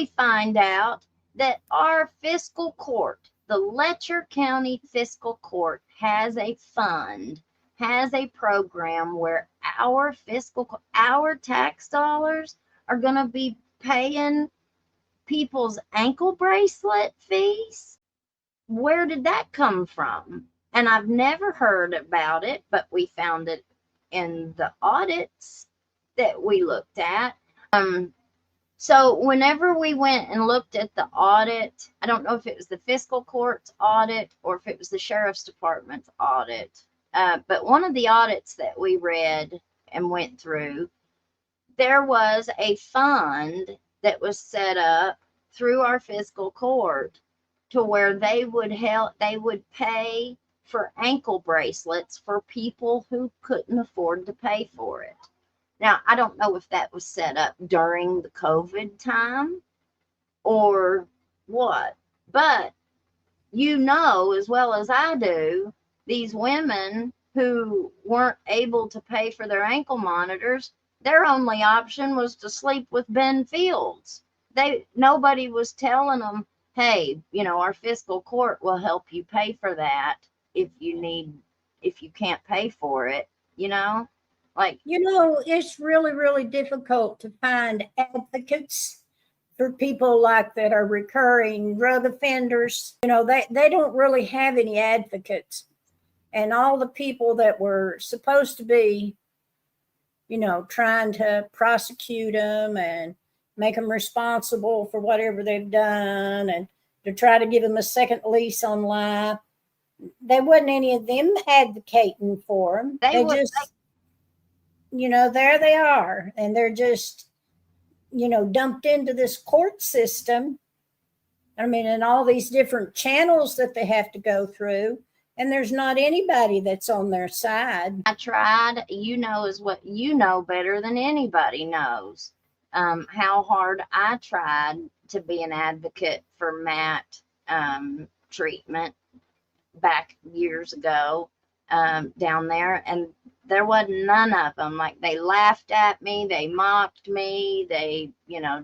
we find out that our fiscal court, the Letcher County Fiscal Court, has a fund, has a program where our tax dollars are going to be paying people's ankle bracelet fees. Where did that come from? And I've never heard about it, but we found it in the audits that we looked at. So whenever we went and looked at the audit, I don't know if it was the fiscal court's audit or if it was the sheriff's department's audit, but one of the audits that we read and went through, there was a fund that was set up through our fiscal court to where they would pay for ankle bracelets for people who couldn't afford to pay for it. Now, I don't know if that was set up during the COVID time or what, but you know as well as I do, these women who weren't able to pay for their ankle monitors, their only option was to sleep with Ben Fields. Nobody was telling them, hey, our fiscal court will help you pay for that if you can't pay for it, it's really, really difficult to find advocates for people like that are recurring drug offenders. They don't really have any advocates. And all the people that were supposed to be, trying to prosecute them and make them responsible for whatever they've done and to try to give them a second lease on life, there wasn't any of them advocating for them. They just, there they are. And they're just, dumped into this court system. And all these different channels that they have to go through. And there's not anybody that's on their side. I tried, is what better than anybody knows, how hard I tried to be an advocate for Matt treatment back years ago down there. And there wasn't none of them. Like, they laughed at me, they mocked me, they,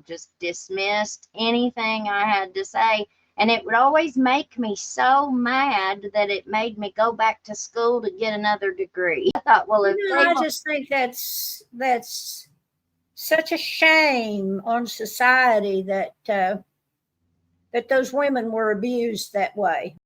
just dismissed anything I had to say. And it would always make me so mad that it made me go back to school to get another degree. I thought, well, I just think that's such a shame on society that those women were abused that way.